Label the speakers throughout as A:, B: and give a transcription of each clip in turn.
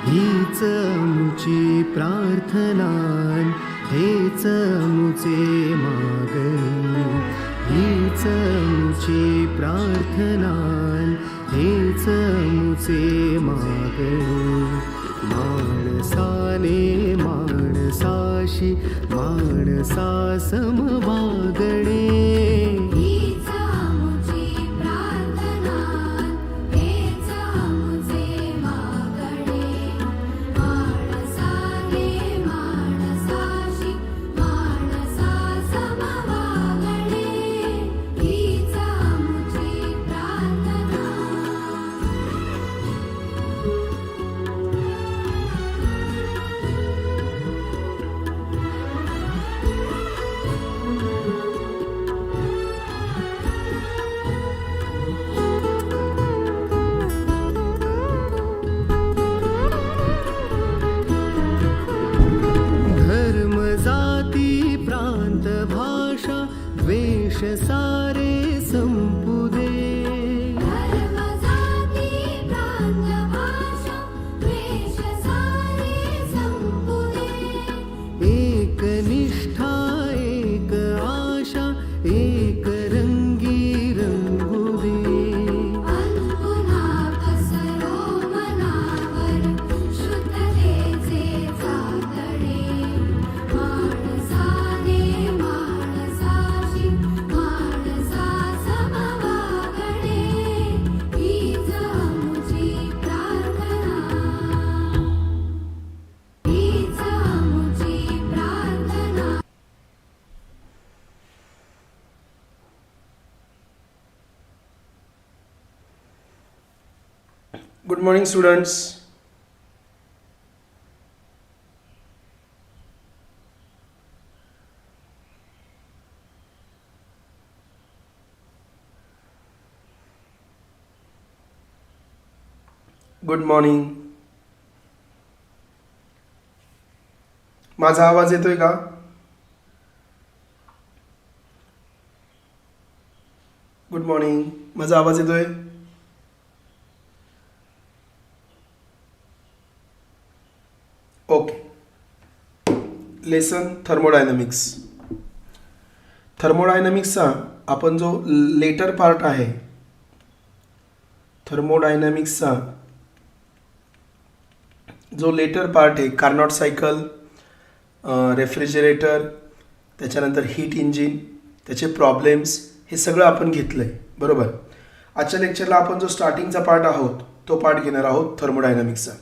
A: हीच मुची प्रार्थना हेच मुचे मागणी हीच मुची प्रार्थना हेच मुचे मागणी माणसाने माणसाशी माणसा समवागणे द्वेष सारे संपू दे
B: धर्म जाती प्रांत भाषा द्वेष सारे संपू दे
A: एक निष्ठा एक आशा एक रंगी रंगू दे
B: पुन्हा पसरो मनावर शुद्धतेचे चांदणे माणसाने माणसाशी माणसा समवागणे हीच मुची प्रार्थना हीच मुची प्रार्थना.
C: Good morning, students. Good morning. माझा आवाज येतोय का? Good morning. माझा आवाज येतोय? ओके. Lesson thermodynamics. थर्मोडायनॅमिक्सचा आपण जो लेटर पार्ट आहे, थर्मोडायनॅमिक्सचा जो लेटर पार्ट आहे, कार्नॉट सायकल, रेफ्रिजरेटर, त्याच्यानंतर हीट इंजिन, त्याचे प्रॉब्लेम्स, हे सगळं आपण घेतलं आहे, बरोबर. आजच्या लेक्चरला आपण जो स्टार्टिंगचा पार्ट आहोत तो पार्ट घेणार आहोत थर्मोडायनॅमिक्सचा.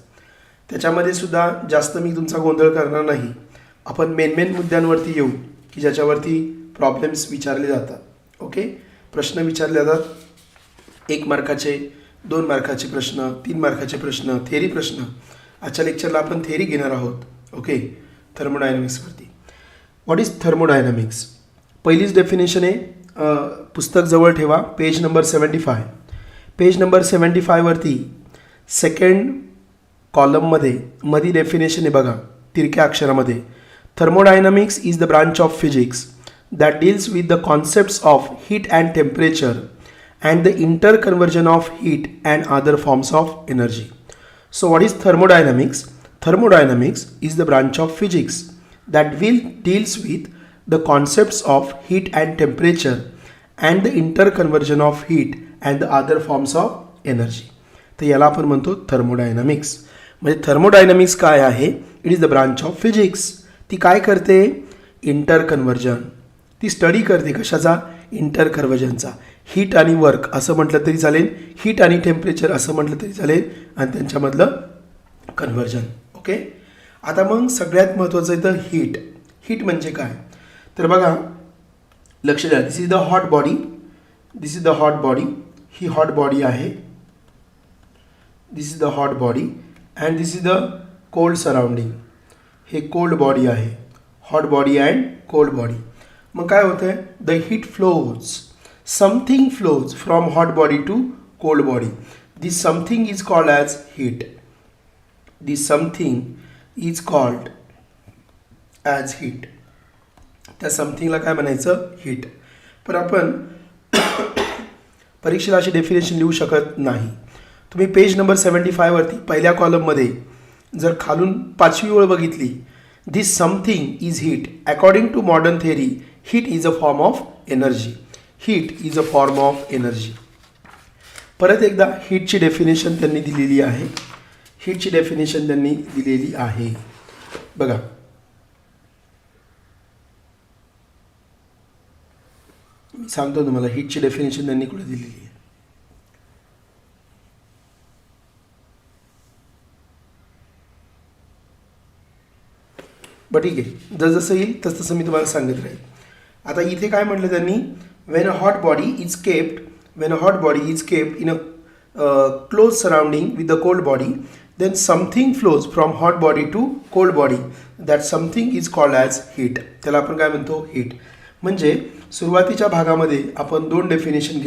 C: त्याच्यामध्ये सुद्धा जास्त मी तुमचा गोंधळ करणार नाही. आपण मेन मुद्द्यांवरती येऊ की ज्याच्यावरती प्रॉब्लेम्स विचारले जातात. ओके, प्रश्न विचारले जातात. 1 मार्काचे, 2 मार्काचे प्रश्न, 3 मार्काचे प्रश्न, थेरी प्रश्न. आजच्या लेक्चरला आपण थेरी घेणार आहोत. ओके, थर्मोडायनॅमिक्सवरती. What is thermodynamics? पहिलीच डेफिनेशन आहे, पुस्तक जवळ ठेवा, पेज नंबर 75. पेज नंबर 75 वरती सेकंड कॉलममध्ये मधी डेफिनेशन आहे बघा, तिरक्या अक्षरामध्ये. Thermodynamics is the branch of physics that deals with the concepts of heat and temperature and the interconversion of heat and other forms of energy. So what is thermodynamics? Thermodynamics is the branch of physics that deals with the concepts of heat and temperature and the interconversion of heat and the other forms of energy. तर याला आपण म्हणतो thermodynamics. म्हणजे thermodynamics काय आहे? It is the branch of physics. ती काय करते? इंटरकन्वर्जन. ती स्टडी करते कशाचा? इंटरकन्वर्जनचा. हीट आणि वर्क असं म्हटलं तरी चालेल, हीट आणि टेम्परेचर असं म्हटलं तरी चालेल, आणि त्यांच्यामधलं कन्व्हर्जन. ओके, आता मग सगळ्यात महत्त्वाचं आहे तर हीट. हीट म्हणजे काय? तर बघा, लक्ष द्या. This is the hot body, this is the hot body, ही हॉट बॉडी आहे. This is the hot body and this is the cold surrounding. हे कोल्ड बॉडी आहे, hot body and cold body. मग काय होतं आहे? The heat flows, something flows from hot body to cold body. This something is called as heat. This something is called as heat. त्या समथिंगला काय म्हणायचं? हीट. पण आपण परीक्षेला अशी डेफिनेशन लिहू शकत नाही. तुम्ही पेज नंबर 75 वरती पहिल्या कॉलममध्ये जर खालून 5वी ओळ बघितली, this something is heat. According to modern theory heat is a form of energy. Heat is a form of energy. परत एकदा हीटची डेफिनेशन त्यांनी दिलेली आहे. हीटची डेफिनेशन त्यांनी दिलेली आहे बघा. मी सांगतो तुम्हाला हीटची डेफिनेशन त्यांनी कुठे दिलेली आहे. बट ठीक आहे, जसं येईल तसं मी तुम्हाला सांगत राहील. आता इथे काय म्हटलं त्यांनी, when a hot body is kept in a close surrounding with the cold body, then something flows from hot body to cold body, that something is called as heat. त्याला आपण काय म्हणतो, हीट. म्हणजे सुरुवातीच्या भागामध्ये आपण दोन डेफिनेशन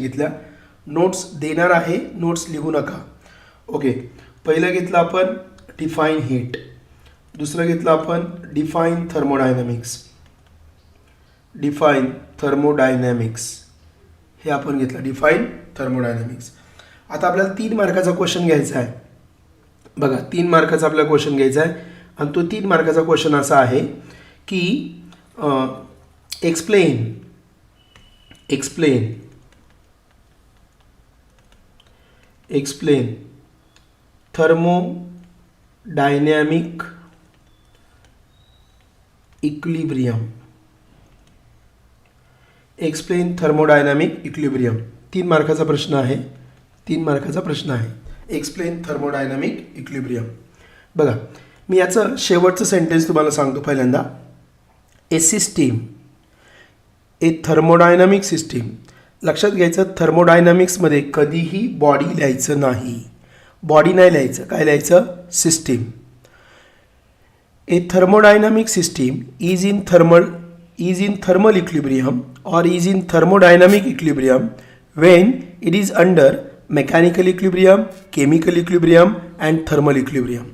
C: घेतल्या. नोट्स देणार आहे, नोट्स लिहू नका. ओके, पहिलं घेतलं आपण डिफाईन हीट, दुसरं घेतलं आपण डिफाईन थर्मोडायनॅमिक्स. हे आपण घेतलं डिफाईन थर्मोडायनॅमिक्स. आता आपल्याला 3 मार्काचा क्वेश्चन घ्यायचा आहे बघा. 3 मार्काचा आपल्याला क्वेश्चन घ्यायचा आहे आणि तो 3 मार्काचा क्वेश्चन असा आहे की explain thermodynamic equilibrium. Explain thermodynamic equilibrium 3 मार्काचा प्रश्न आहे. Explain thermodynamic equilibrium. बघा, मी याचं शेवटचं सेंटेन्स तुम्हाला सांगतो. पहिल्यांदा, a system, a thermodynamic system. लक्षात घ्यायचं, थर्मोडायनॅमिक्समध्ये कधीही बॉडी लिहायचं नाही. बॉडी नाही लिहायचं, काय लिहायचं, system. A thermodynamic system is in thermal equilibrium or is in thermodynamic equilibrium when it is under mechanical equilibrium, chemical equilibrium and thermal equilibrium.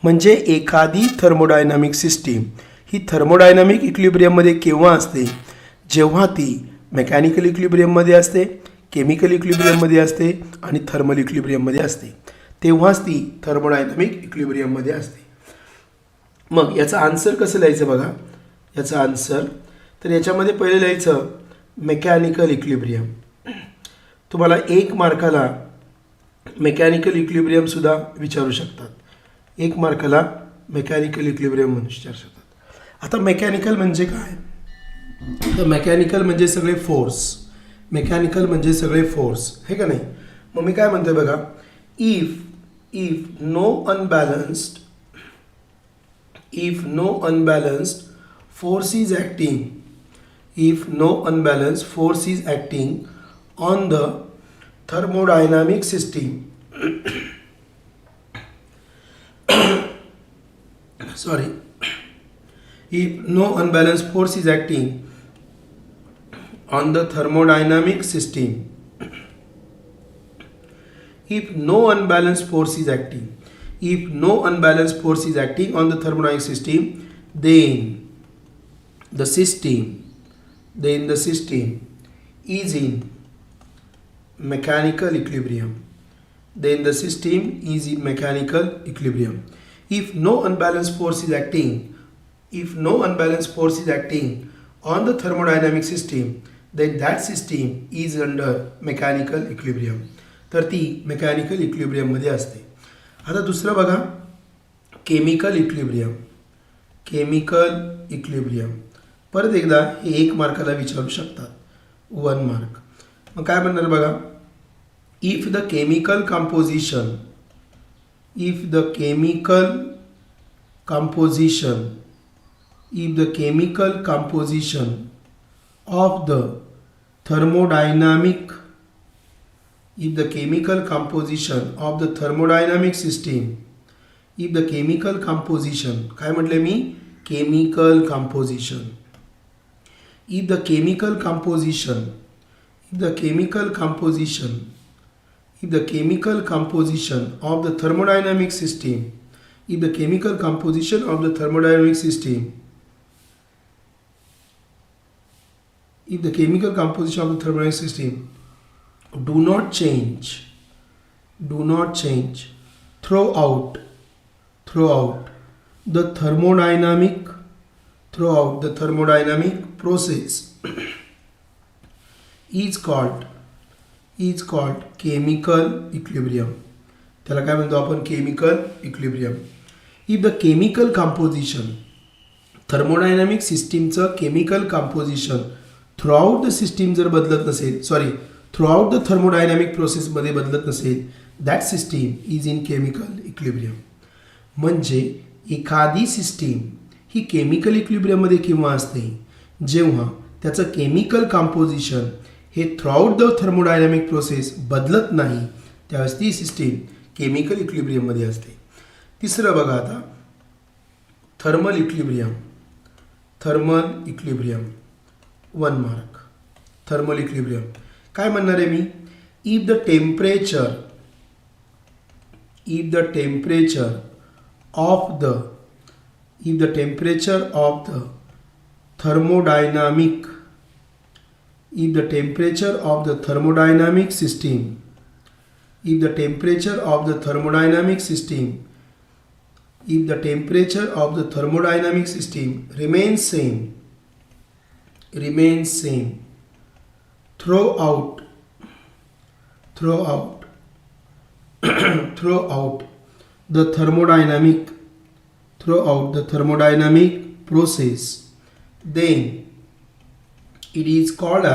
C: म्हणजे एखादी थर्मोडायनॅमिक सिस्टीम ही थर्मोडायनॅमिक इक्विलिब्रियममध्ये केव्हा असते, जेव्हा ती मेकॅनिकल इक्विलिब्रियममध्ये असते, केमिकल इक्विलिब्रियममध्ये असते आणि थर्मल इक्विलिब्रियममध्ये असते, तेव्हाच ती थर्मोडायनॅमिक इक्विलिब्रियममध्ये असते. मग याचं आन्सर कसं लिहायचं बघा. याचं आन्सर तर याच्यामध्ये पहिले लिहायचं मेकॅनिकल इक्विलिब्रियम. तुम्हाला 1 मार्काला मेकॅनिकल इक्विलिब्रियम सुद्धा विचारू शकतात. 1 मार्काला मेकॅनिकल इक्विलिब्रियम म्हणून विचारू शकतात. आता मेकॅनिकल म्हणजे काय, तर मेकॅनिकल म्हणजे सगळे फोर्स, हे का नाही. मग मी काय म्हणतोय बघा, if no unbalanced force is acting on the thermodynamic system if no unbalanced force is acting on the thermodynamic system, if no unbalanced force is acting on the thermodynamic system, then the system is in mechanical equilibrium. If no unbalanced force is acting on the thermodynamic system, then that system is under mechanical equilibrium. तर ती mechanical equilibrium मध्ये असते. आता दुसरं बघा, chemical equilibrium. परत एकदा हे 1 मार्काला विचारू शकतात, 1 मार्क. मग काय म्हणणार बघा, if the chemical composition of the thermodynamic system, काय म्हटले मी, chemical composition. If the chemical composition of the thermodynamic system do not change, do not change throughout the thermodynamic process is called chemical equilibrium. त्याला काय म्हणतो आपण? Chemical equilibrium. If the chemical composition, thermodynamic सिस्टीमचं chemical composition throughout the system जर बदलत नसेल, throughout the thermodynamic प्रोसेसमध्ये बदलत नसेल, that system is in chemical equilibrium. म्हणजे एखादी सिस्टीम ही केमिकल इक्विलिब्रियममध्ये केव्हा असते? जेव्हा त्याचं केमिकल कंपोजिशन हे थ्रूआउट द थर्मोडायनामिक प्रोसेस बदलत नाही, त्यावेळेस ती सिस्टीम केमिकल इक्विलिब्रियममध्ये असते. तिसरं बघा आता, thermal equilibrium. 1 mark. Thermal equilibrium काय म्हणणार आहे मी? If the temperature of the thermodynamic system remains same throughout the thermodynamic process, then it is called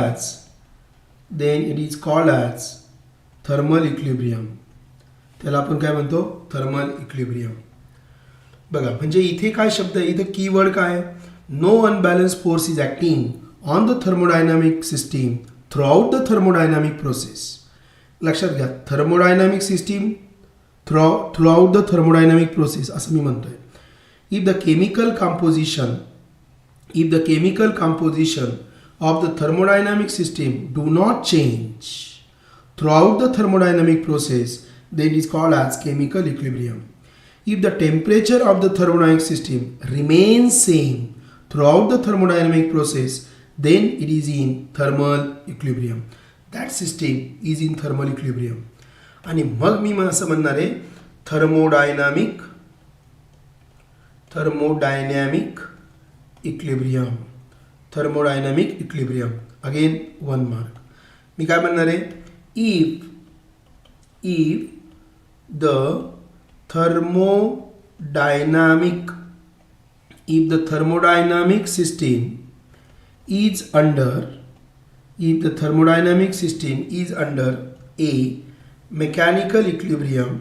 C: as thermal equilibrium. त्याला आपण काय म्हणतो? Thermal equilibrium. बघा, म्हणजे इथे काय शब्द आहे? इथे कीवर्ड काय? No unbalance force is acting on the thermodynamic system throughout the thermodynamic process. लक्षात घ्या, thermodynamic system throughout the thermodynamic process असं मी म्हणतोय. If the chemical composition of the thermodynamic system do not change throughout the thermodynamic process, then it is called as chemical equilibrium. If the temperature of the thermodynamic system remains same throughout the thermodynamic process, then it is in thermal equilibrium. That system is in thermal equilibrium. आणि मग मी असं म्हणणार आहे thermodynamic equilibrium. Again 1 mark. मी काय म्हणणार आहे? If the thermodynamic system is under a mechanical equilibrium,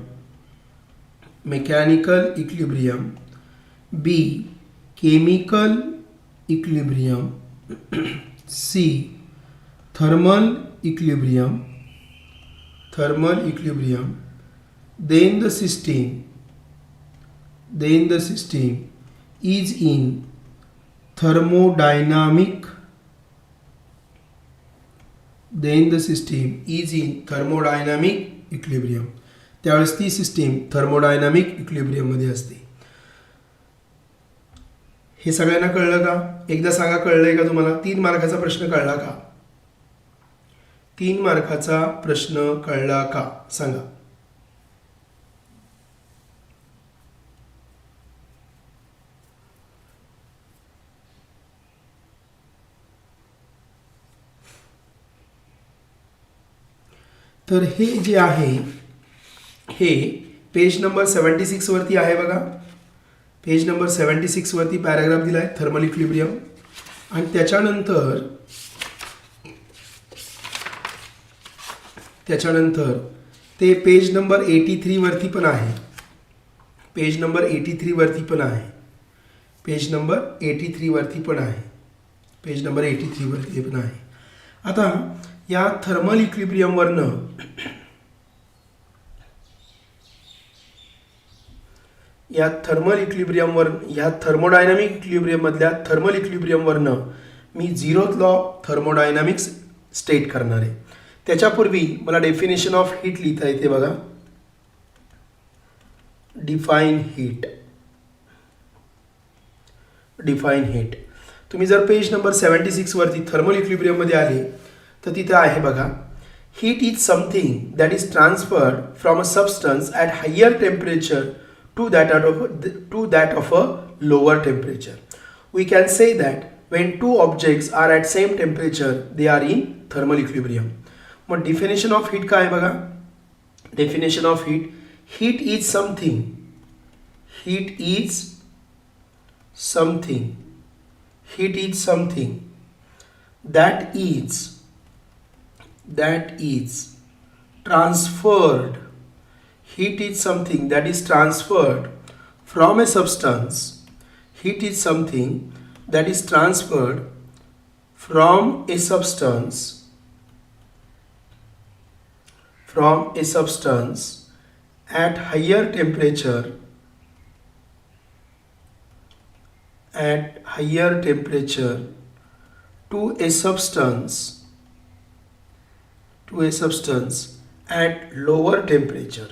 C: B chemical equilibrium, C thermal equilibrium, then the system is in thermodynamic equilibrium. त्यावेळेस ती सिस्टीम थर्मोडायनामिक इक्विलिब्रियममध्ये असते. हे सगळ्यांना कळलं का? एकदा सांगा, कळलंय का तुम्हाला? 3 मार्काचा प्रश्न कळला का? 3 मार्काचा प्रश्न कळला का? सांगा. तर हे जे आहे हे पेज नंबर 76 वरती आहे बघा. पेज नंबर 76 वरती पॅराग्राफ दिला आहे थर्मल इक्विलिब्रियम. आणि त्याच्यानंतर ते पेज नंबर 83 वरती पण आहे. पेज नंबर 83 वरती पण आहे. आता या थर्मल इक्विलिब्रियमवरनं या थर्मोडायनामिक इक्विलिब्रियम मधल्या थर्मल इक्विलिब्रियमवरनं मी 0th लॉ थर्मोडायनामिक्स स्टेट करणार आहे. त्याच्यापूर्वी मला डेफिनेशन ऑफ हीट लिहिता येते बघा. Define heat. तुम्ही जर पेज नंबर 76 वरती थर्मल इक्विलिब्रियम मध्ये आले तर तिथे आहे बघा. heat is something that is transferred from a substance at higher temperature to that of a lower temperature. We can say that when two objects are at same temperature, they are in thermal equilibrium. मग definition of heat काय आहे बघा? Definition of heat. Heat is something. Heat is something. Heat is something that is transferred. Heat is something that is transferred from a substance. Heat is something that is transferred from a substance at higher temperature to a substance at lower temperature.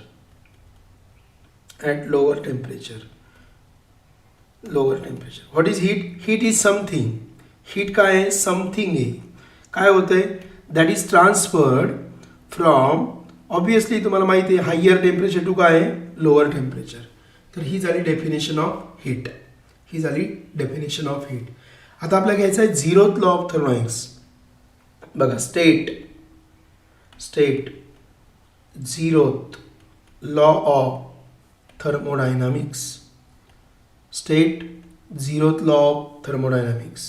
C: What is heat? Heat is something. Heat काय आहे? Something आहे. काय होतंय? That is transferred from, obviously तुम्हाला माहिती आहे, higher temperature to काय आहे? Lower temperature. तर ही झाली definition of heat. आता आपल्याला घ्यायचं आहे झिरोथ लॉ ऑफ थर्मोडायनामिक्स. बघा, state zeroth law of thermodynamics. State zeroth law of thermodynamics.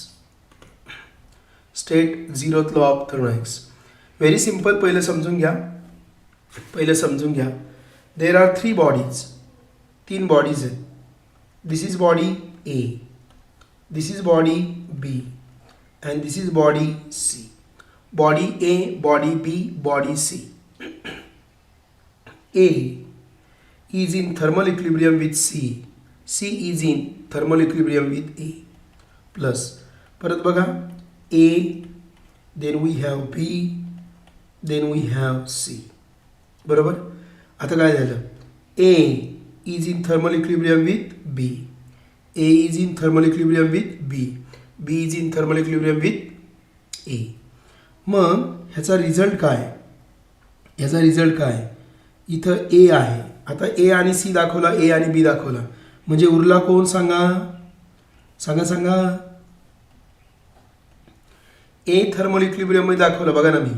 C: Very simple. पहिलं समजून घ्या. There are 3 bodies. 3 बॉडीज आहेत. This is body A, this is body B, and this is body C. Body A, body B, body C. A is in thermal equilibrium with C. C is in thermal equilibrium with A. Plus, परत बघा, A, then we have B, then we have C. बरोबर? आता काय झालं? A is in thermal equilibrium with B. A is in thermal equilibrium with B. B is in thermal equilibrium with A. मग ह्याचा result काय? इथं A आहे. आता A आणि C दाखवला, A आणि B दाखवला. म्हणजे उरला कोण? सांगा. A थर्मल इक्विलिब्रियम मध्ये दाखवला बघा ना मी.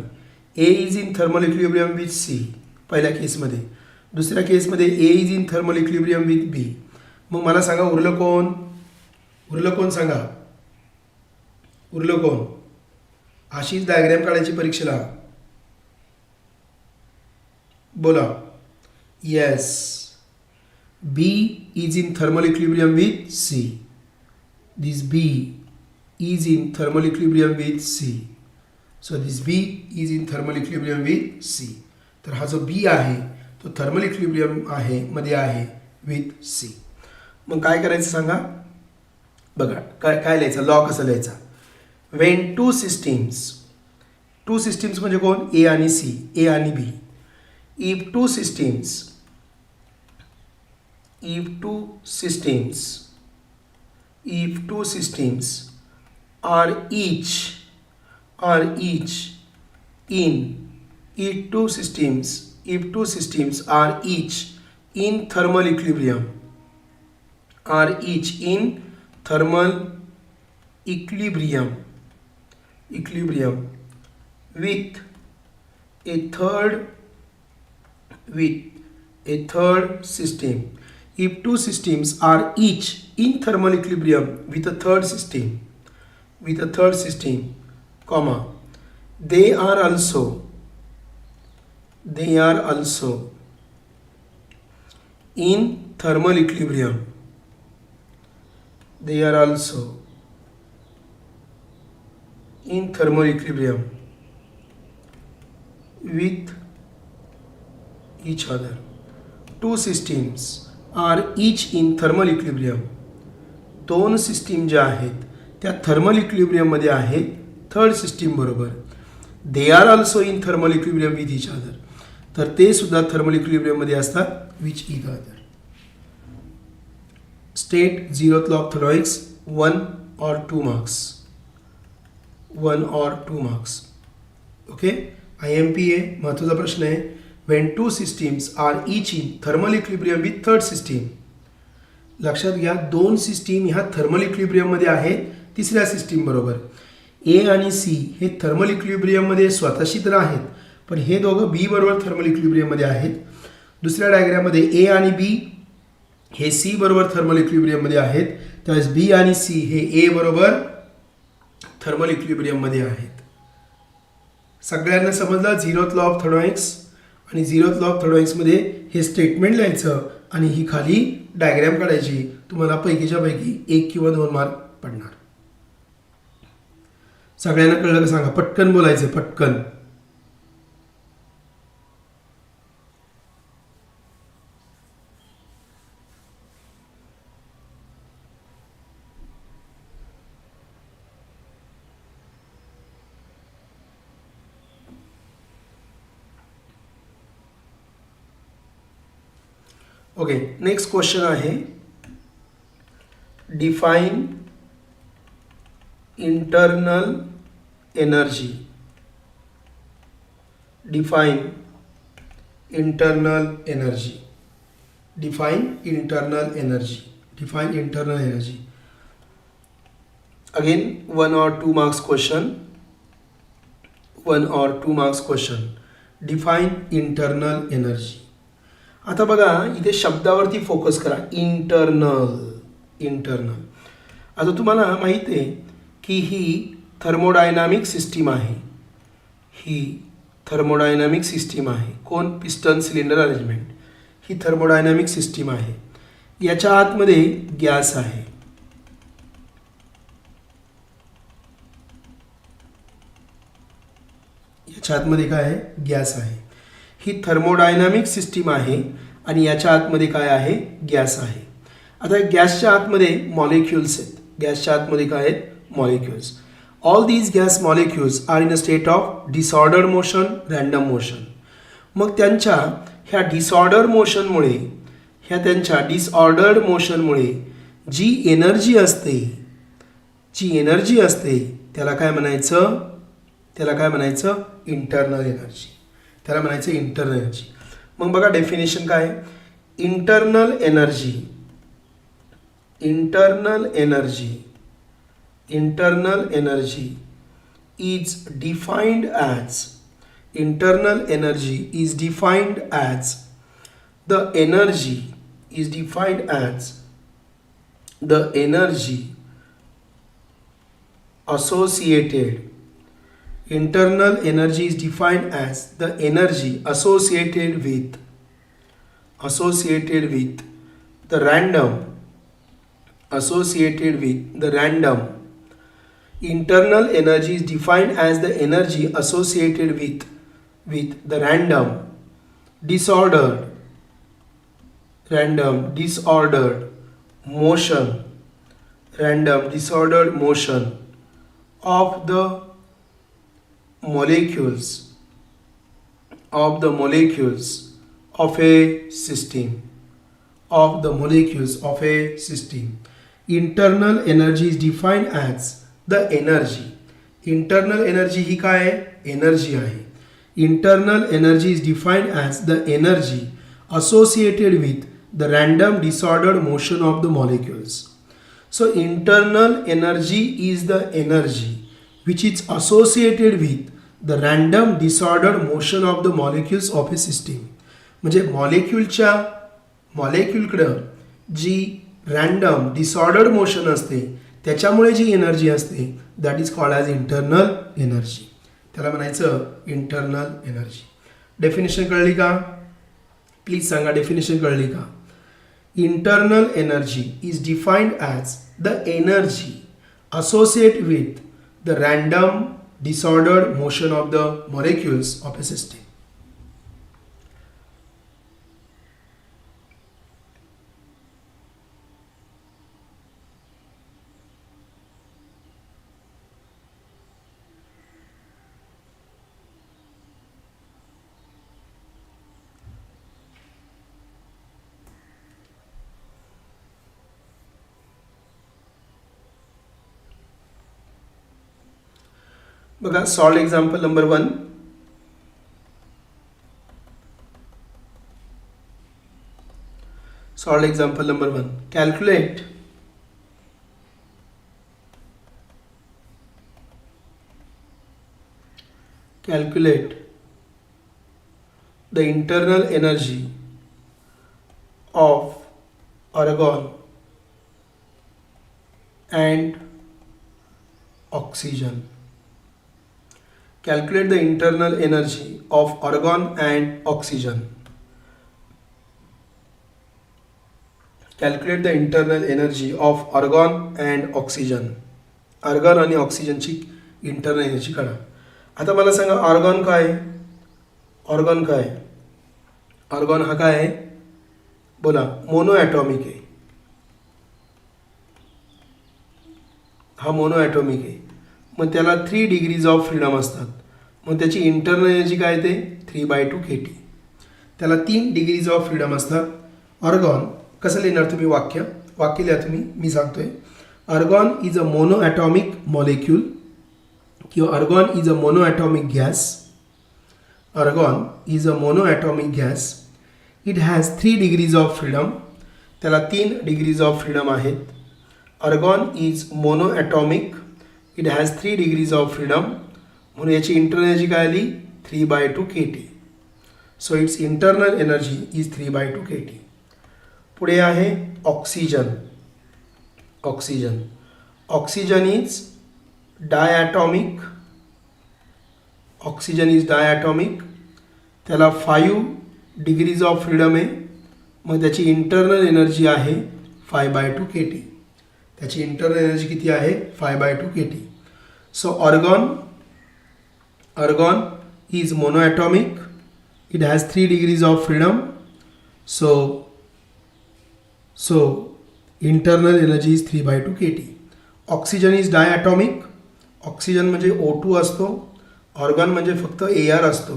C: A is in thermal equilibrium with C पहिल्या केसमध्ये. दुसऱ्या केसमध्ये A is in thermal equilibrium with B. मग मला सांगा उरलं कोण सांगा. अशीच डायग्राम काढायची परीक्षेला. बोला. Yes. B is in thermal equilibrium with C. This B is in thermal equilibrium with C. So this B is in thermal equilibrium with C. तर हा जो B आहे तो थर्मल इक्विलिब्रियम मध्ये आहे with C. मग काय करायचं सांगा. बघा काय लिहायचं. लॉ कसा लिहायचा? वेन टू सिस्टीम्स म्हणजे कोण? ए आणि सी, ए आणि B. If two systems are each in thermal equilibrium with a third system. If two systems are each in thermal equilibrium with a third system, comma, they are also in thermal equilibrium. With each other. Two systems are each in thermal equilibrium. दोन system ज्या आहेत त्या thermal equilibrium मध्ये आहेत third system बरोबर. दे are also in thermal equilibrium with each other. तर ते सुद्धा थर्मल इक्विलिब्रियम मध्ये असतात which each other. State zeroth law of thermodynamics 1 or 2 marks. 1 or 2 marks. Okay. IMP आहे, महत्त्वाचा प्रश्न आहे. When two systems are each in thermal equilibrium with third system. लक्षात घ्या, दोन सिस्टीम ह्या थर्मल इक्विलिब्रियममध्ये आहेत तिसऱ्या सिस्टीम बरोबर. ए आणि सी हे थर्मल इक्विलिब्रियममध्ये स्वतःशी तर आहेत, पण हे दोघं बी बरोबर थर्मल इक्विलिब्रियममध्ये आहेत. दुसऱ्या डायग्राममध्ये ए आणि बी हे सी बरोबर थर्मल इक्विलिब्रियममध्ये आहेत, त्यावेळेस बी आणि सी हे ए बरोबर थर्मल इक्विलिब्रियममध्ये आहेत. सगळ्यांना समजलं झिरोथ लॉ ऑफ थर्मोडायनामिक्स. आणि झिरोथ लॉ ऑफ थर्मोडायनामिक्समध्ये हे स्टेटमेंट लिहायचं आणि ही खाली डायग्राम काढायची. तुम्हाला पैकीच्या पैकी 1 किंवा 2 मार्क पडणार. सगळ्यांना कळलं का सांगा? पटकन बोलायचं, पटकन. ओके, नेक्स्ट क्वेश्चन आहे define internal energy. Define internal energy. Define internal energy. Define internal energy. Again 1 or 2 marks question. 1 or 2 marks question. Define internal energy. आता बघा, इथे शब्दावरती फोकस करा. इंटरनल. इंटरनल. आता तुम्हाला माहिती आहे की ही थर्मोडायनामिक सिस्टीम आहे. ही थर्मोडायनामिक सिस्टीम आहे. कोण? Piston cylinder arrangement. ही थर्मोडायनामिक सिस्टीम आहे. याच्या आतमध्ये गॅस आहे. याच्या आतमध्ये काय आहे? गॅस आहे. ही थर्मोडायनामिक सिस्टीम आहे आणि याच्या आतमध्ये काय आहे? गॅस आहे. आता गॅसच्या आतमध्ये मॉलिक्युल्स आहेत. गॅसच्या आतमध्ये काय आहेत? Molecules. All these gas molecules are in a state of disordered motion, random motion. मग त्यांच्या ह्या डिसऑर्डर मोशनमुळे जी एनर्जी असते त्याला काय म्हणायचं? Internal energy. त्याला म्हणायचं इंटरनल एनर्जी. मग बघा डेफिनेशन काय आहे? Internal energy is defined as the energy associated. Internal energy is defined as the energy associated with the random. Internal energy is defined as the energy associated with the random disordered motion of the molecules of a system. Internal energy is defined as the energy. Internal energy ही काय आहे? Energy आहे. Internal energy is defined as the energy associated with the random disordered motion of the molecules. So internal energy is the energy which is associated with the random disordered motion of the molecules of a system. म्हणजे मॉलिक्यूलकडं जी random disordered motion असते त्याच्यामुळे जी energy असते that is called as internal energy. त्याला म्हणायचं internal energy. Definition कळली का? Please सांगा, definition कळली का? Internal energy is defined as the energy associate with the random disordered motion of the molecules of a system. बघा, solve example number 1. Solve example number 1. Calculate the internal energy of argon and oxygen. Calculate the internal energy of argon and oxygen. Calculate the internal energy of argon and oxygen. argon आणि ऑक्सिजनची internal energy काढा. आता मला सांगा argon काय आहे? Argon काय आहे? आर्गॉन हा काय आहे? बोला. मोनो ॲटॉमिक आहे. हा मोनो ॲटॉमिक आहे. मग त्याला 3 डिग्रीज ऑफ फ्रीडम असतात. मग त्याची इंटरनल एनर्जी काय ते 3/2 kT. त्याला 3 डिग्रीज ऑफ फ्रीडम असतात. आर्गॉन कसं लिहिणार तुम्ही? वाक्य लिहा तुम्ही. मी सांगतोय. Argon is a mono atomic molecule किंवा argon is a monoatomic gas. Argon is a monoatomic gas. It has 3 degrees of freedom. त्याला 3 degrees of freedom आहेत. Argon is monoatomic. It has 3 degrees of freedom. म्हणून याची internal energy काय आली? 3/2 kT. So its internal energy is 3/2 kT. पुढे आहे oxygen. Oxygen is diatomic. Oxygen is diatomic. त्याला 5 degrees of freedom आहे. मग त्याची इंटरनल एनर्जी आहे 5/2 kT. त्याची इंटरनल एनर्जी किती आहे? 5/2 kT. So argon is monoatomic. It has 3 degrees of freedom. So internal energy is 3/2 kT. Oxygen is diatomic. ऑक्सिजन म्हणजे O2 असतो. ऑर्गॉन म्हणजे फक्त AR असतो.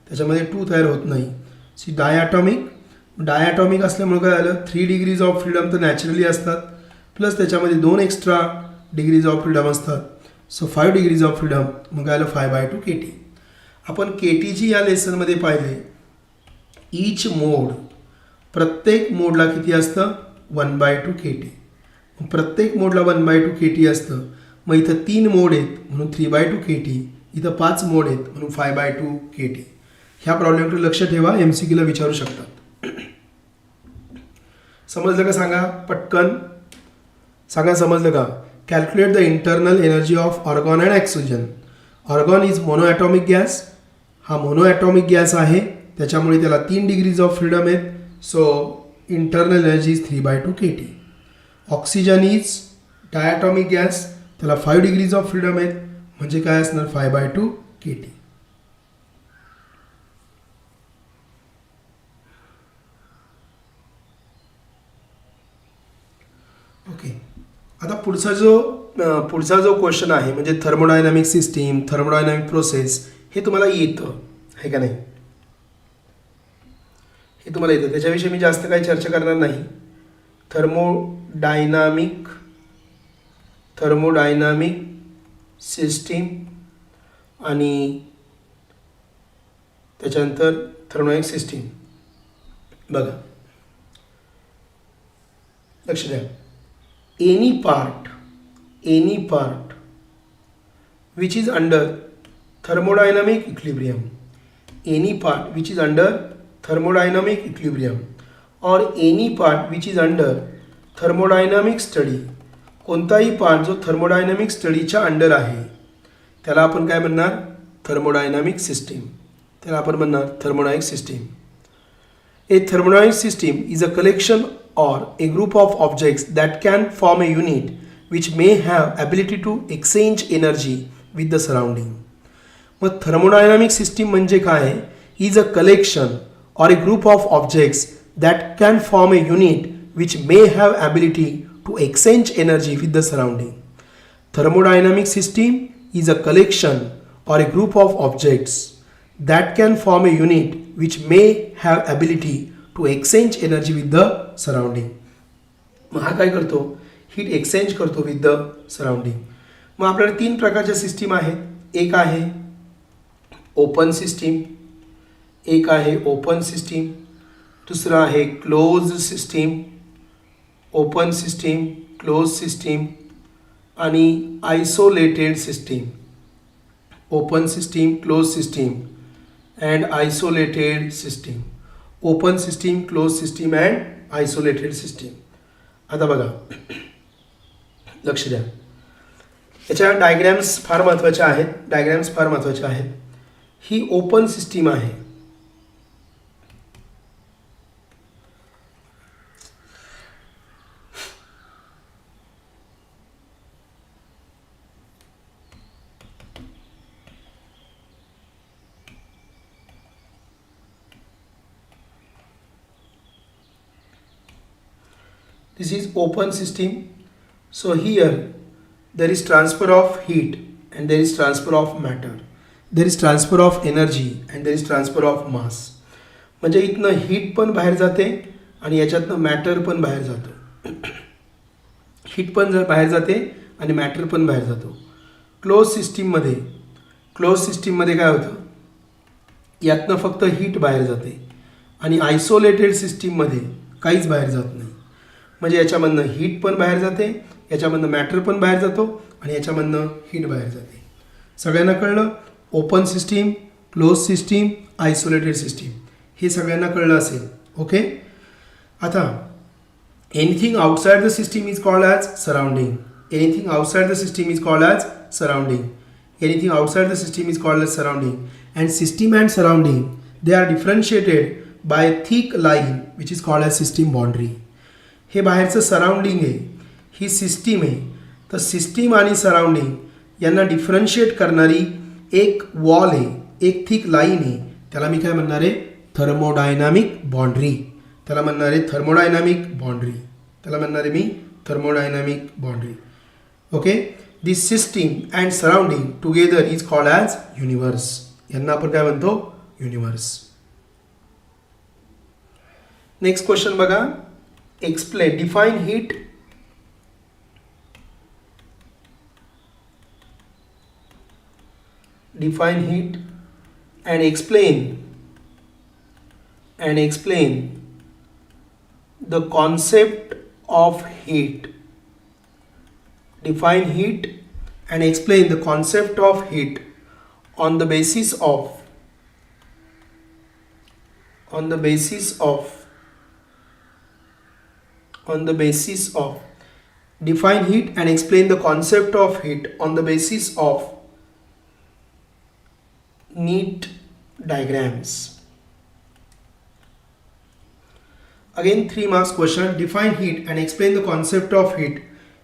C: त्याच्यामध्ये 2 तयार होत नाही. सी डायॲटॉमिक असल्यामुळे काय झालं? 3 डिग्रीज ऑफ फ्रीडम तर नॅचरली असतात. प्लस त्याच्यामध्ये 2 एक्स्ट्रा डिग्रीज ऑफ फ्रीडम असतात. So 5 degrees of freedom. मग काय आलं? 5/2 kT. आपण KTG या लेसनमध्ये पाहिले. ईच मोड, प्रत्येक मोडला किती असतं? 1/2 kT. प्रत्येक मोडला 1/2 kT असतं. मग इथं 3 मोड आहेत म्हणून 3/2 kT. इथं 5 मोड आहेत म्हणून 5/2 kT. ह्या प्रॉब्लेमकडे लक्ष ठेवा. MCQला विचारू शकतात. समजलं का? सांगा पटकन. सांगा समजलं का? Calculate the internal energy of argon and oxygen. Argon is monoatomic gas. हा मोनोॲटॉमिक गॅस आहे. त्याच्यामुळे त्याला 3 डिग्रीज ऑफ फ्रीडम आहेत. So internal energy is 3/2 kT. Oxygen is diatomic gas. त्याला 5 डिग्रीज ऑफ फ्रीडम आहेत. म्हणजे काय असणार? 5/2 kT. ओके. आता पुढचा जो क्वेश्चन आहे म्हणजे थर्मोडायनामिक सिस्टीम, थर्मोडायनामिक प्रोसेस हे तुम्हाला येतं आहे का नाही? हे तुम्हाला येतं. त्याच्याविषयी मी जास्त काही चर्चा करणार नाही. थर्मोडायनामिक सिस्टीम आणि त्याच्यानंतर थर्मोडायनामिक सिस्टीम. बघा लक्ष द्या. Any part which is under thermodynamic equilibrium, any part which is under thermodynamic equilibrium or any part which is under thermodynamic study, कोणताही पार्ट जो थर्मोडायनामिक स्टडीच्या अंडर आहे त्याला आपण काय म्हणणार? Thermodynamic system. त्याला आपण म्हणणार thermodynamic system. A thermodynamic system is a collection or a group of objects that can form a unit which may have ability to exchange energy with the surrounding. मग thermodynamic system म्हणजे काय? is a collection or a group of objects that can form a unit which may have ability to exchange energy with the surrounding. Thermodynamic system is a collection or a group of objects that can form a unit which may have ability to exchange energy with the surrounding. मग हा काय करतो? Heat exchange करतो with the surrounding. मग आपल्याला 3 प्रकारच्या system आहेत. एक आहे ओपन सिस्टीम, एक आहे ओपन सिस्टीम, दुसरं आहे close system open system, close system आणि isolated system. Open system, close system and isolated system. Open system, close system and isolated system. आता बघा, लक्ष द्या, याच्या डायग्रॅम्स फार महत्त्वाच्या आहेत. ही ओपन सिस्टीम आहे. This is open system. So here there is transfer of heat and there is transfer of matter. There is transfer of energy and there is transfer of mass. म्हणजे इथनं heat पण बाहेर जाते आणि याच्यातनं matter पण बाहेर जातो. हीट पण बाहेर जाते आणि मॅटर पण बाहेर जातो. क्लोज सिस्टीममध्ये काय होतं, यातनं फक्त हीट बाहेर जाते आणि आयसोलेटेड सिस्टीममध्ये काहीच बाहेर जात नाही. म्हणजे याच्यामधनं हीट पण बाहेर जाते, याच्यामधनं मॅटर पण बाहेर जातो आणि याच्यामधनं हीट बाहेर जाते. सगळ्यांना कळलं? Open system, close system, isolated system, हे सगळ्यांना कळलं असेल. ओके. आता anything outside the system is called as surrounding. Anything outside the system is called as surrounding. Anything outside the system is called as surrounding. And system and surrounding they are differentiated by thick line which is called as system boundary. हे बाहेरचं surrounding आहे, ही system आहे. तर system आणि surrounding यांना differentiate करणारी एक wall आहे, एक थिक लाईन आहे. त्याला मी काय म्हणणार आहे? Thermodynamic boundary. त्याला म्हणणार आहे thermodynamic boundary. Okay. This system and surrounding together is called as universe. यांना आपण काय म्हणतो? युनिवर्स. नेक्स्ट क्वेश्चन बघा. Explain, define heat. Define heat and explain the concept of heat. Define heat and explain the concept of heat on the basis of define heat and explain the concept of heat on the basis of neat diagrams. Again 3 marks question. Define heat and explain the concept of heat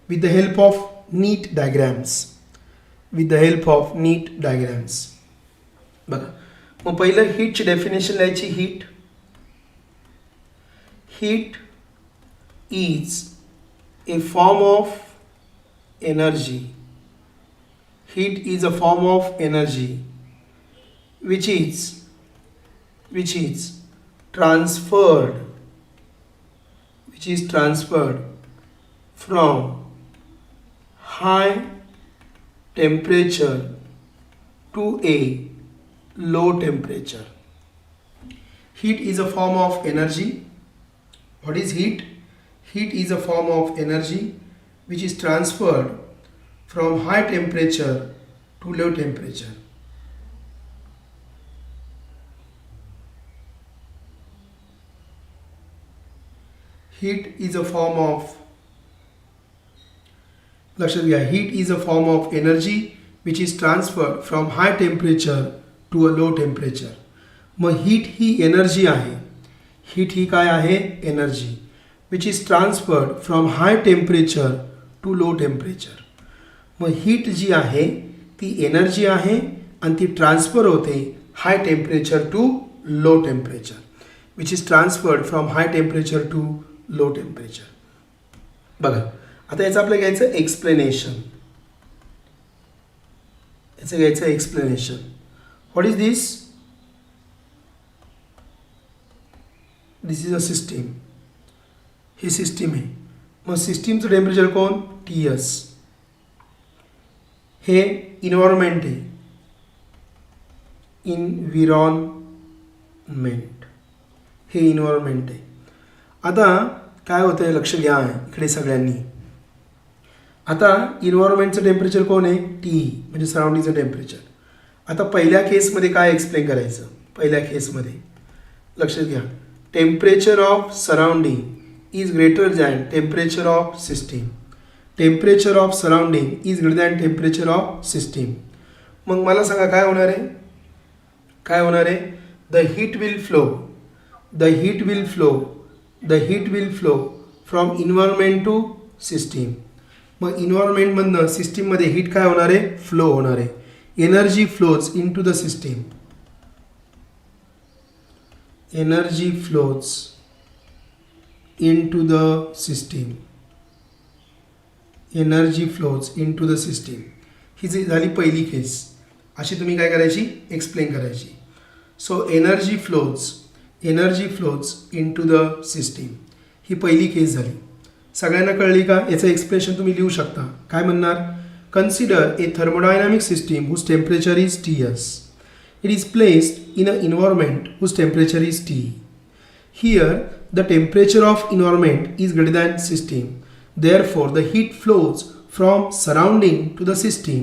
C: with the help of neat diagrams. बघा, मग पहिलं हीटची definition लिहायची. Heat is a form of energy. Heat is a form of energy which is transferred from high temperature to a low temperature. Heat is a form of energy. What is heat? Heat is a form of energy which is transferred from high temperature to low temperature. Heat is a form of energy which is transferred from high temperature to a low temperature. मग heat ही energy आहे. Heat ही काय आहे? Energy which is transferred from high temperature to low temperature. मग heat जी आहे ती energy आहे आणि ती ट्रान्सफर होते high temperature to low temperature, which is transferred from high temperature to low temperature. बघा, आता याचं आपलं घ्यायचं explanation. What is this? This is a system. ही सिस्टीम आहे. मग सिस्टीमचं टेम्परेचर कोण? TS. हे इन्व्हायरमेंट आहे. इन्व्हायरमेंट हे इन्व्हायरमेंट आहे. आता काय होतं आहे लक्ष घ्या इकडे सगळ्यांनी. आता इन्व्हायरमेंटचं टेम्परेचर कोण आहे टी म्हणजे सराउंडिंगचं टेम्परेचर. आता पहिल्या केसमध्ये काय एक्सप्लेन करायचं. पहिल्या केसमध्ये लक्षात घ्या temperature of surrounding is greater than temperature of system. Temperature of surrounding is greater than temperature of system. मग मला सांगा काय होणार आहे. काय होणार आहे the heat will flow from environment to system. मग इन्व्हायरमेंटमधनं सिस्टीममध्ये हीट काय होणार आहे फ्लो होणार आहे. Energy flows into the system. Energy flows into the system. Energy flows into the system. ही जी झाली पहिली केस. अशी तुम्ही काय करायची एक्सप्लेन करायची. So energy flows into the system ही पहिली केस झाली. सगळ्यांना कळली का. याचं एक्सप्लेनेशन तुम्ही लिहू शकता. काय म्हणणार consider a thermodynamic system whose temperature is Ts. It is placed in an environment whose temperature is T. Here, the temperature of environment is greater than system. Therefore, the heat flows from surrounding to the system.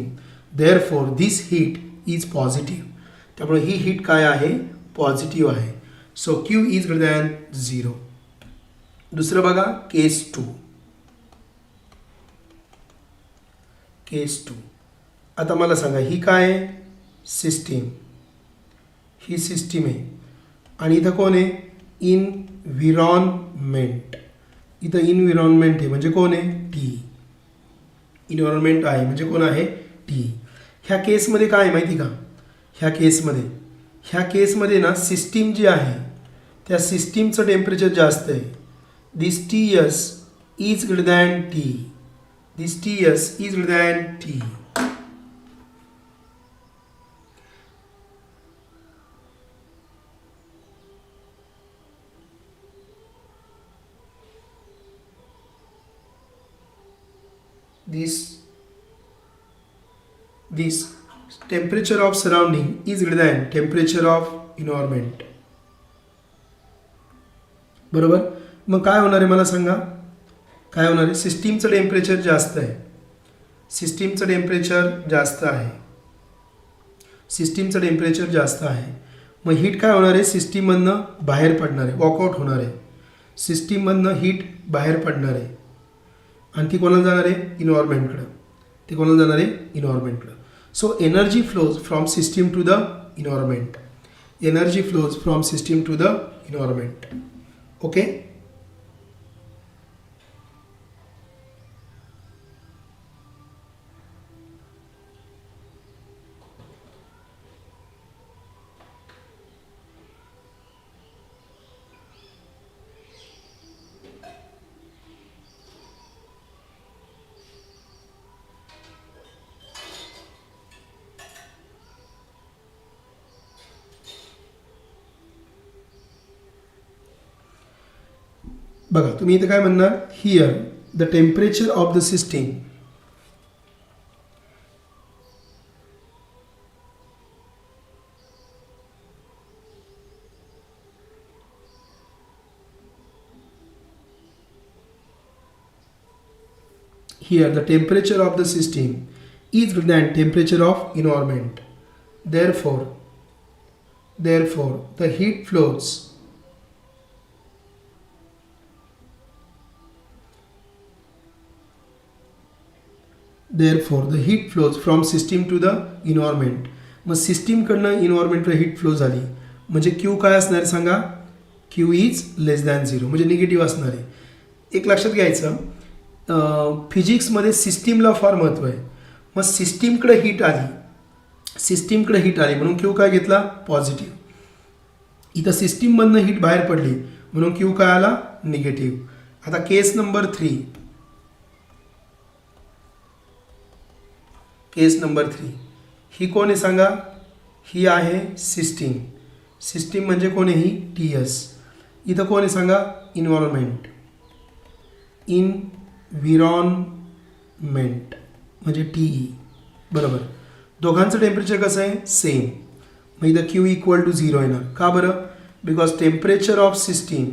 C: Therefore, this heat is positive. त्यामुळे ही heat काय आहे positive आहे. So Q is greater than 0. दुसरं बघा केस 2. केस 2. आता मला सांगा ही काय आहे सिस्टीम. ही सिस्टीम आहे आणि इथं कोण आहे इन्व्हिरॉन्मेंट. इथं इन्व्हिरॉन्मेंट आहे म्हणजे कोण आहे टी. इन्व्हिरॉन्मेंट आहे म्हणजे कोण आहे टी. ह्या केसमध्ये काय आहे माहिती का. ह्या केसमध्ये ना सिस्टीम जी आहे त्या सिस्टीमचं टेम्परेचर जास्त आहे. दिस Ts is greater than T. This Ts is greater than T. This temperature of surrounding is greater than temperature of environment. बरोबर. मग काय होणार आहे मला सांगा. काय होणार आहे सिस्टीमचं टेम्परेचर जास्त आहे. सिस्टीमचं टेम्परेचर जास्त आहे. मग हीट काय होणार आहे सिस्टीममधनं बाहेर पडणार आहे. वॉकआउट होणार आहे. सिस्टीममधनं हीट बाहेर पडणार आहे आणि ती कोणाला जाणार आहे इन्व्हायरमेंटकडं. So energy flows from system to the environment. Okay. बघा तुम्ही इथे काय म्हणणार here the temperature of the system is greater than temperature of environment. Therefore the heat flows from system to the environment. मग सिस्टीमकडनं इन्व्हायरमेंटला हीट फ्लो झाली म्हणजे Q काय असणार सांगा. क्यू इज लेस दॅन 0 म्हणजे निगेटिव्ह असणार आहे. एक लक्षात घ्यायचं फिजिक्समध्ये सिस्टीमला फार महत्त्व आहे. मग सिस्टीमकडे हीट आली म्हणून क्यू काय घेतला पॉझिटिव्ह. इथं सिस्टीममधनं हीट बाहेर पडली म्हणून क्यू काय आला निगेटिव्ह. आता केस नंबर 3 ही कोण आहे सांगा. ही आहे सिस्टीम म्हणजे कोण आहे ही Ts. इथं कोण आहे सांगा इन्व्हायरमेंट म्हणजे TE. बरोबर. दोघांचं टेम्परेचर कसं आहे सेम. मग इथं Q = 0 येणार. का बरं because temperature of system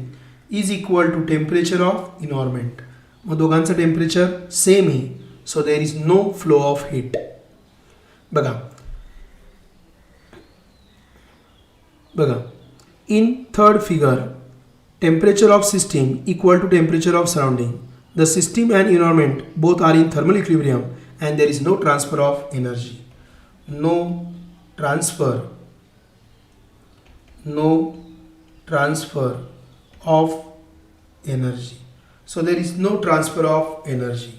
C: is equal to temperature of environment. मग दोघांचं टेम्परेचर सेम आहे, so there is no flow of heat. बघा in third figure temperature of system equal to temperature of surrounding. The system and environment both are in thermal equilibrium and there is no transfer of energy. No transfer of energy. So there is no transfer of energy.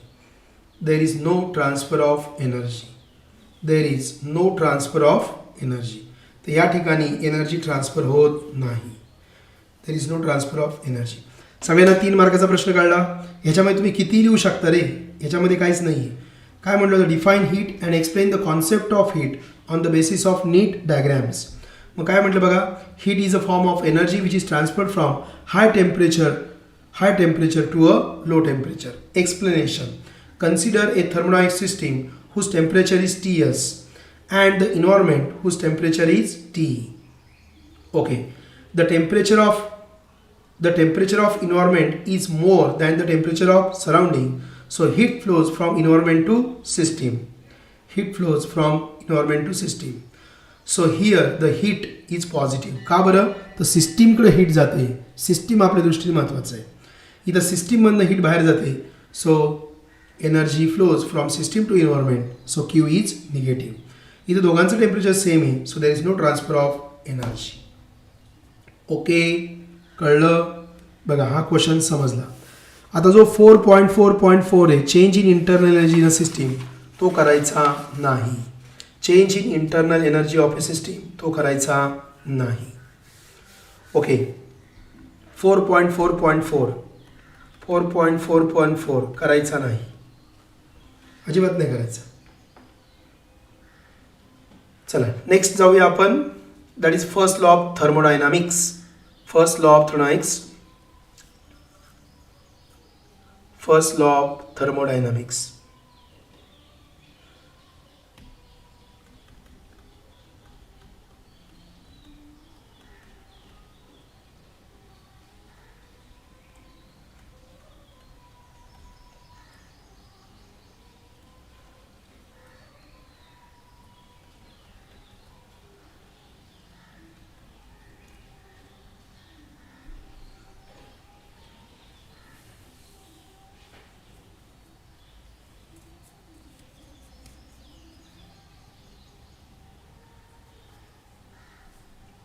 C: There is no transfer of energy. There is no transfer of energy. तर या ठिकाणी energy transfer होत नाही. There is no transfer of energy. सगळ्यांना 3 मार्काचा प्रश्न कळला. ह्याच्यामध्ये तुम्ही किती लिहू शकता रे, ह्याच्यामध्ये काहीच नाही आहे. काय म्हटलं होतं, define heat and explain the concept of heat on the basis of neat diagrams. मग काय म्हटलं बघा, heat is a form of energy which is transferred from high temperature to a low temperature. Explanation, consider a thermodynamic system whose temperature is Ts and the environment whose temperature is T. Okay, the temperature of environment is more than the temperature of surrounding, so heat flows from environment to system. So here the heat is positive. का बरं, तर system कडे heat जाते. System आपल्या दृष्टीने महत्त्वाचं आहे. इथं सिस्टीम मधनं हीट बाहेर जाते, so energy flows from system to environment, so Q is negative. इथं दोघांचं टेम्परेचर सेम आहे, so there is no transfer of energy. Okay, कळलं. बघा हा क्वेश्चन समजला. आता जो 4.4.4 आहे, change in internal energy in a system, तो करायचा नाही. Change in internal energy of a system, तो करायचा नाही. ओके, 4.4.4 करायचा नाही, अजिबात नाही करायचं. चला नेक्स्ट जाऊया आपण. That is first law of thermodynamics. First law of thermodynamics.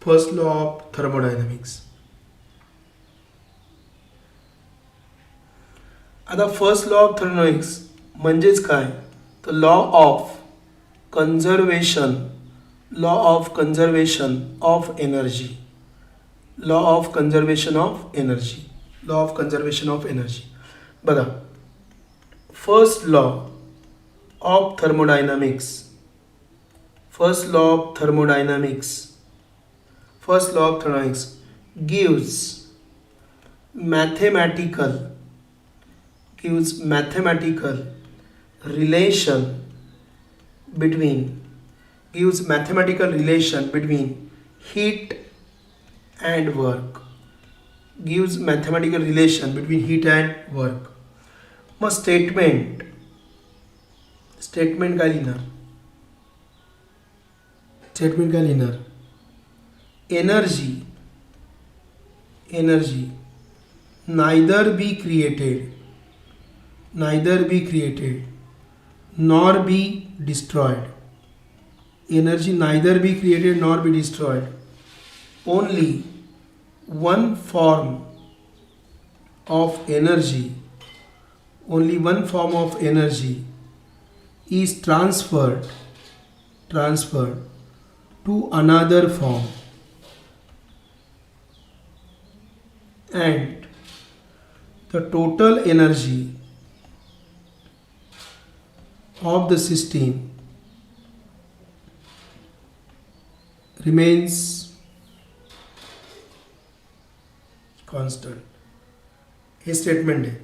C: First law of thermodynamics. आता फर्स्ट लॉ ऑफ थर्मोडायनामिक्स म्हणजेच काय, तर law of conservation of energy. बघा, first law of thermodynamics gives mathematical relation between heat and work. मग statement काय लिहिणार? energy neither be created nor be destroyed. Only one form of energy is transferred to another form, and the total energy of the system remains constant. हे statement आहे.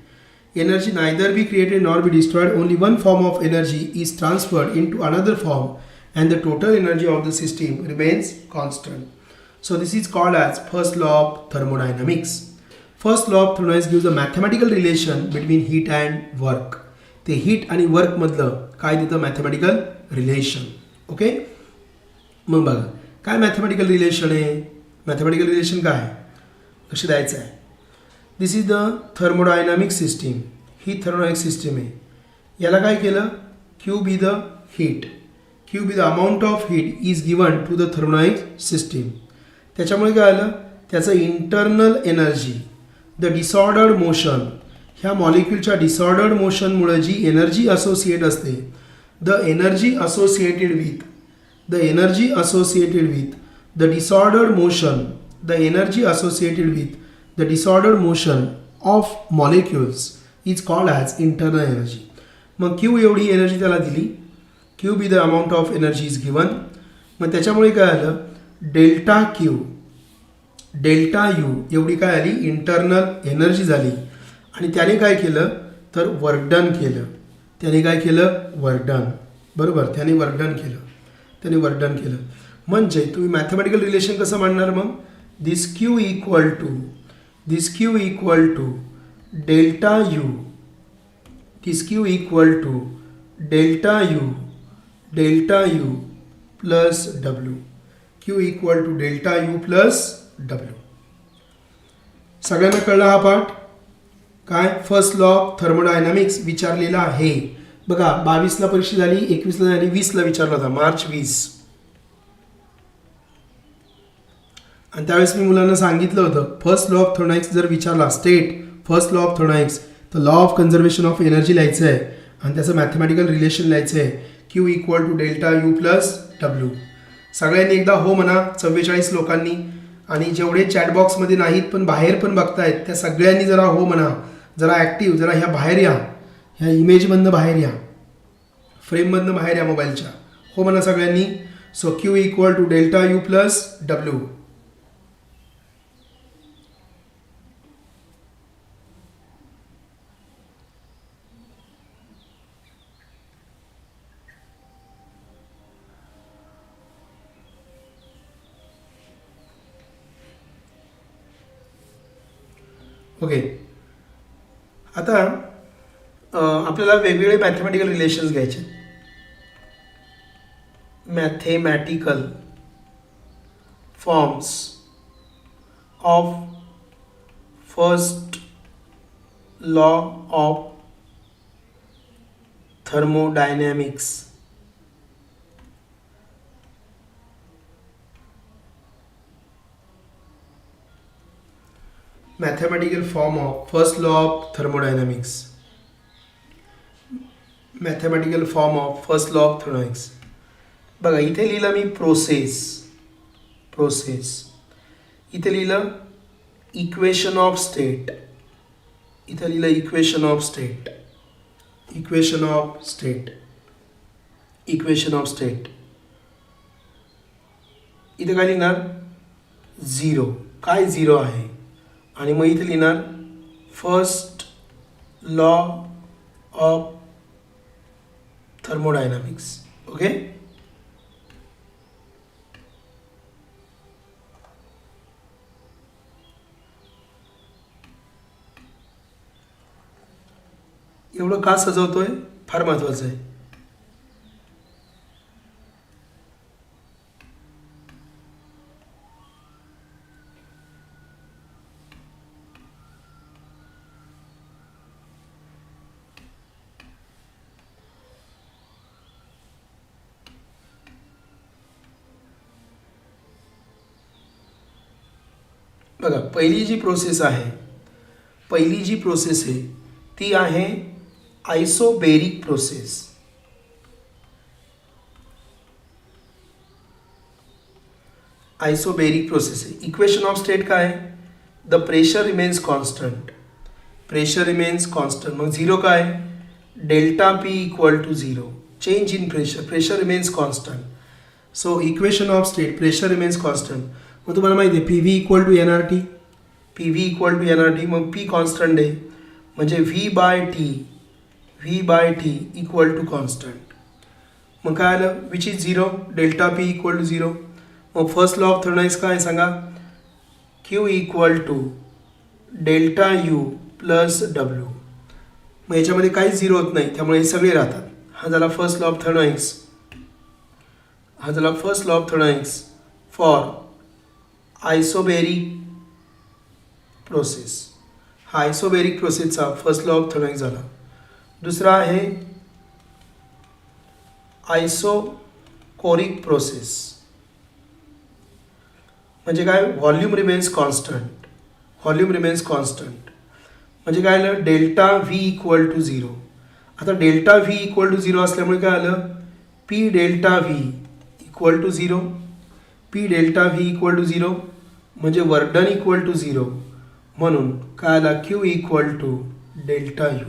C: Energy neither be created nor be destroyed. Only one form of energy is transferred into another form, and the total energy of the system remains constant. So this is called as first law of thermodynamics. First law of thermodynamics gives a mathematical relation between heat and work. ते heat आणि वर्कमधलं काय देतं mathematical relation. Okay, मग बघा काय mathematical relation आहे. Mathematical relation काय आहे, कसे द्यायचं आहे. This is the thermodynamic system. ही थर्मोडायनामिक सिस्टीम आहे. याला काय केलं, Q be the heat, Q be the amount of heat is given to the thermodynamic system. त्याच्यामुळे काय आलं, त्याचं internal energy, the disordered motion, ह्या मॉलिक्यूलच्या डिसऑर्डर्ड मोशनमुळे जी एनर्जी असोसिएट असते, the energy associated with the energy associated with the disordered motion, the energy associated with the disordered motion of molecules is called as internal energy. मग Q एवढी energy त्याला दिली, Q B the amount of energy is given. मग त्याच्यामुळे काय आलं, delta Q delta U एवढी काय आली, इंटरनल एनर्जी झाली. आणि त्याने काय केलं तर वर्क डन केलं. त्याने काय केलं, वर्क डन. बरोबर, त्याने वर्क डन केलं, त्याने वर्क डन केलं. म्हणजे तुम्ही मॅथमॅटिकल रिलेशन कसं मांडणार मग, this Q equal to delta U, this Q equal to delta U plus W, Q equal to delta U plus W. सगळ्यांना कळला हा पार्ट. काय फर्स्ट लॉ ऑफ थर्मोडायनामिक्स विचारलेला आहे बघा. 22ला परीक्षा झाली, 21ला झाली, 20ला विचारला होता, मार्च 20. आणि त्यावेळेस मी मुलांना सांगितलं होतं, फर्स्ट लॉ ऑफ थर्मोडायनामिक्स जर विचारला, state first law of thermodynamics, तर law of conservation of energy लिहायचं आहे आणि त्याचं मॅथमॅटिकल रिलेशन लिहायचं आहे, Q equal to delta U plus W. सगळ्यांनी एकदा हो म्हणा, 44 लोकांनी. आणि जेवढे चॅटबॉक्समध्ये नाहीत पण बाहेर पण बघतायत त्या सगळ्यांनी जरा हो म्हणा, जरा ॲक्टिव्ह, जरा ह्या बाहेर या, ह्या इमेजमधनं बाहेर या, फ्रेममधनं बाहेर या मोबाईलच्या. हो म्हणा सगळ्यांनी. So Q equal to delta U plus W. Okay, आता आपल्याला वेगवेगळे मॅथमॅटिकल रिलेशन्स घ्यायचे. Mathematical forms of first law of thermodynamics. Mathematical form of first law of thermodynamics. Mathematical form of first law of thermodynamics. बघा इथे लिहिलं मी process, इथे लिहिलं equation of state, इथे लिहिलं इक्वेशन ऑफ स्टेट. इथे काय लिहिणार, झिरो. काय झिरो आहे. आणि मग इथे लिहिणार first law of thermodynamics. Okay, एवढं का सजवतोय, फार महत्वाचं आहे. बघा पहिली जी प्रोसेस आहे ती आहे आयसोबेरिक प्रोसेस. आयसोबेरिक प्रोसेस आहे. इक्वेशन ऑफ स्टेट काय आहे, द प्रेशर रिमेन्स कॉन्स्टंट. मग झिरो काय, delta P equal to zero. Change in pressure remains constant. So equation of state, pressure remains constant. मग तुम्हाला माहिती आहे P V equal to N R T, मग P constant आहे म्हणजे V by T equal to constant. मग काय आलं, which is zero, delta P equal to zero. मग फर्स्ट लॉ ऑफ थर्मोडायनामिक्स काय सांगा, Q equal to delta U plus W. मग याच्यामध्ये काही झिरो होत नाही, त्यामुळे हे सगळे राहतात. हा झाला फर्स्ट लॉ ऑफ थर्मोडायनामिक्स. हा झाला first law of thermodynamics for isobaric process. हा आयसोबेरिक प्रोसेसचा फर्स्ट लॉ ऑफ थर्मोडायनामिक्स झाला. दुसरा आहे आयसोकोरिक प्रोसेस. म्हणजे काय? Volume remains constant. Volume remains constant म्हणजे काय आलं? Delta V equal to zero. आता delta V equal to zero असल्यामुळे काय आलं? P delta V equal to zero. P delta V equal to zero म्हणजे work done equal to zero. म्हणून काय आला? Q equal to delta U.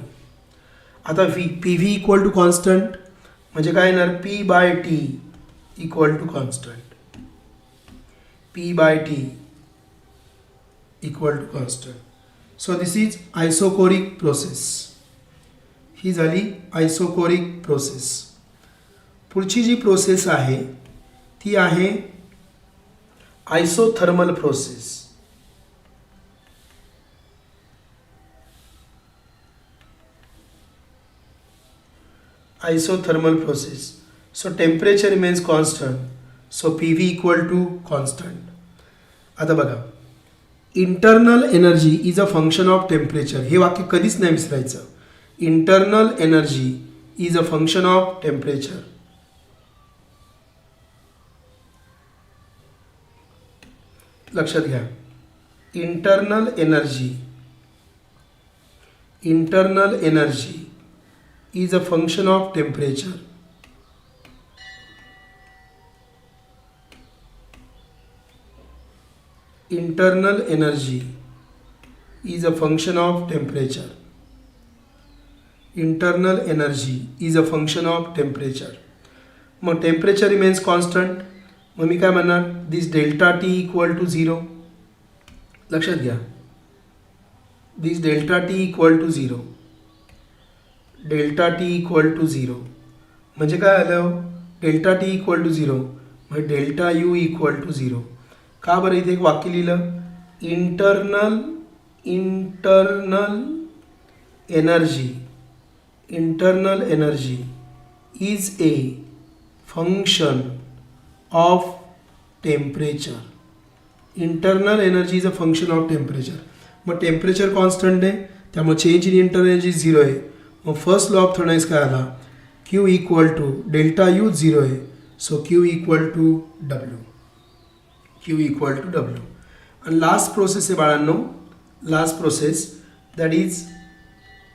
C: आता V P V equal to constant म्हणजे काय येणार? P by T equal to constant. P by T equal to constant. So this is isochoric process. ही झाली isochoric process. पुढची जी प्रोसेस आहे ती आहे isothermal process. isothermal process. So temperature remains constant. So PV equal to constant. आता बघा, internal energy is a function of temperature. हे वाक्य कधीच नाही विसरायचं. Internal energy is a function of temperature. लक्षात घ्या. Internal energy is a function of temperature. Internal energy is a function of temperature. Internal energy is a function of temperature. मग temperature remains constant. मग मी काय म्हणणार? This delta T equal to 0. लक्षात घ्या. This delta T equal to 0. Delta T equal to zero म्हणजे काय आलं? Delta T equal to zero म्हणजे delta U equal to zero. का बरं? इथे एक वाक्य लिहिलं, internal energy is a function of temperature. Internal energy is a function of temperature. मग टेम्परेचर कॉन्स्टंट आहे, त्यामुळे change in internal energy zero आहे. मग फर्स्ट लॉ ऑफ थर्मोडायनामिक्स काय आला? Q equal to delta U zero आहे. So Q equal to W. Q equal to W. आणि last process आहे बाळांनो, last process that is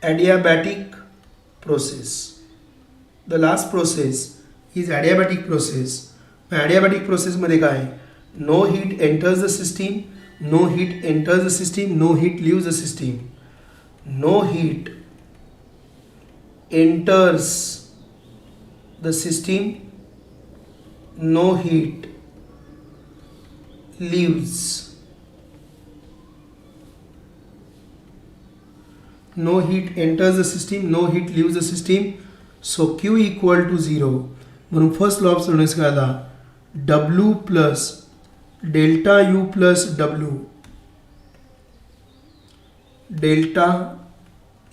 C: adiabatic process. The last process is adiabatic process. Adiabatic प्रोसेसमध्ये काय? No heat enters the system, no heat enters the system, no heat leaves the system. No heat enters the system, no heat leaves. No heat enters the system, no heat leaves the system. So Q equal to 0. म्हणून first law of thermodynamics काय आला? W plus delta U plus W. Delta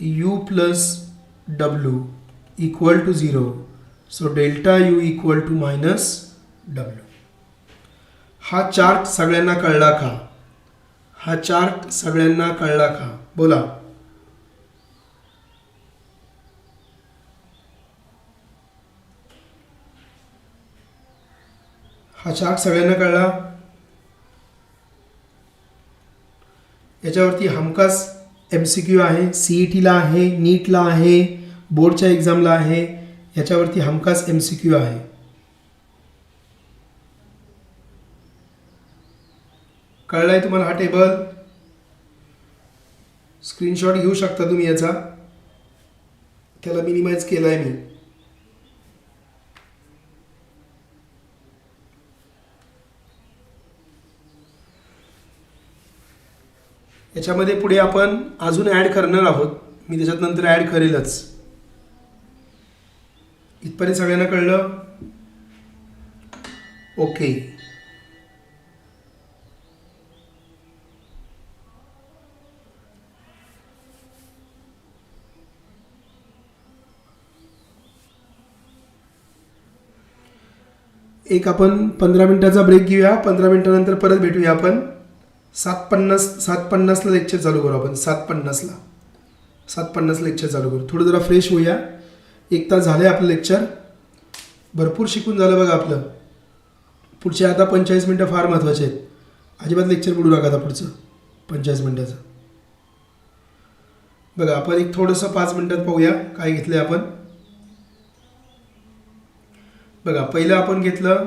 C: U plus W equal to 0. So delta U equal to minus W. हा chart सगळ्यांना कळला का? हा chart सगळ्यांना कळला का? बोला. हा चार्ट सगळ्यांना कळला? याच्यावरती हमखास MCQ आहे, CETला आहे, नीटला आहे, बोर्डच्या एक्झामला आहे. याच्यावरती हमखास MCQ आहे. कळलाय तुम्हाला हा टेबल? स्क्रीनशॉट घेऊ शकता तुम्ही याचा. त्याला मिनिमाइज केलाय मी. याच्यामध्ये पुढे आपण अजून ॲड करणार आहोत. मी त्याच्यात नंतर ॲड करेलच. इथपर्यंत सगळ्यांना कळलं? ओके. एक आपण 15 मिनिटाचा ब्रेक घेऊया. 15 मिनिटानंतर परत भेटूया आपण. 7:50ला लेक्चर चालू करू आपण. 7:50 लेक्चर चालू करू. थोडं जरा फ्रेश होऊया. 1 तास झालं आहे आपलं लेक्चर. भरपूर शिकून झालं बघा आपलं. पुढचे आता 45 मिनटं फार महत्त्वाचे आहेत. अजिबात लेक्चर बुडू नका आता पुढचं 45 मिनटाचं. बघा आपण एक थोडंसं 5 मिनटात पाहूया काय घेतलं आहे आपण. बघा पहिलं आपण घेतलं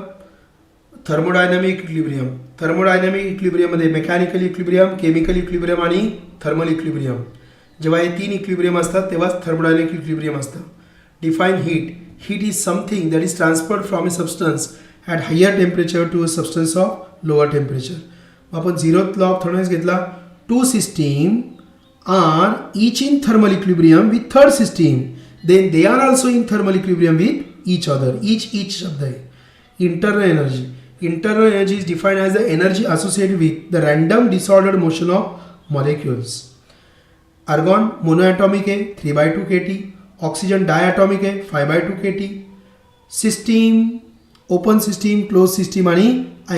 C: थर्मोडायनॅमिक इक्विलिब्रियम. थर्मोडायनॅमिक इक्विलिब्रियममध्ये मेकॅनिकल इक्विलिब्रियम, केमिकल इक्विलिब्रियम आणि थर्मल इक्विलिब्रियम. जेव्हा हे 3 इक्विलिब्रियम असतात तेव्हाच थर्मोडायनॅमिक इक्विलिब्रियम असतं. Define heat. Heat is something that is transferred from a substance at higher temperature to a substance of lower temperature. आपण 0th law of thermodynamics घेतला. 2 system are each in thermal equilibrium with third system, then they are also in thermal equilibrium with each other. Each शब्द आहे. Internal energy. Internal energy is defined as the energy associated with the random disordered motion of molecules. Argon monoatomic है 3/2 kT. Oxygen diatomic है 5/2 kT. System open system, closed system आणि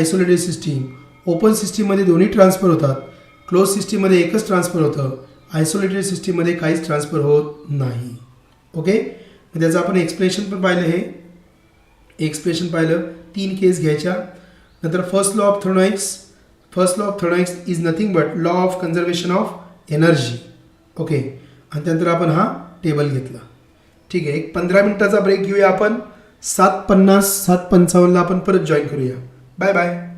C: isolated system. Open सिस्टीममध्ये दोन्ही transfer होतात. Close सिस्टीममध्ये एकच transfer होतं. Isolated सिस्टीममध्ये काहीच ट्रान्सफर होत नाही. ओके, त्याचं आपण एक्सप्लेनेशन पण पाहिलं. हे एक्सप्लेनेशन पाहिलं. 3 केस घ्यायच्या. नंतर first law of thermodynamics is nothing but law of conservation of energy. Okay, आणि त्यानंतर आपण हा टेबल घेतला. ठीक आहे, एक 15 मिनिटाचा ब्रेक घेऊया आपण. 7:50 7:55ला आपण परत जॉईन करूया. Bye bye.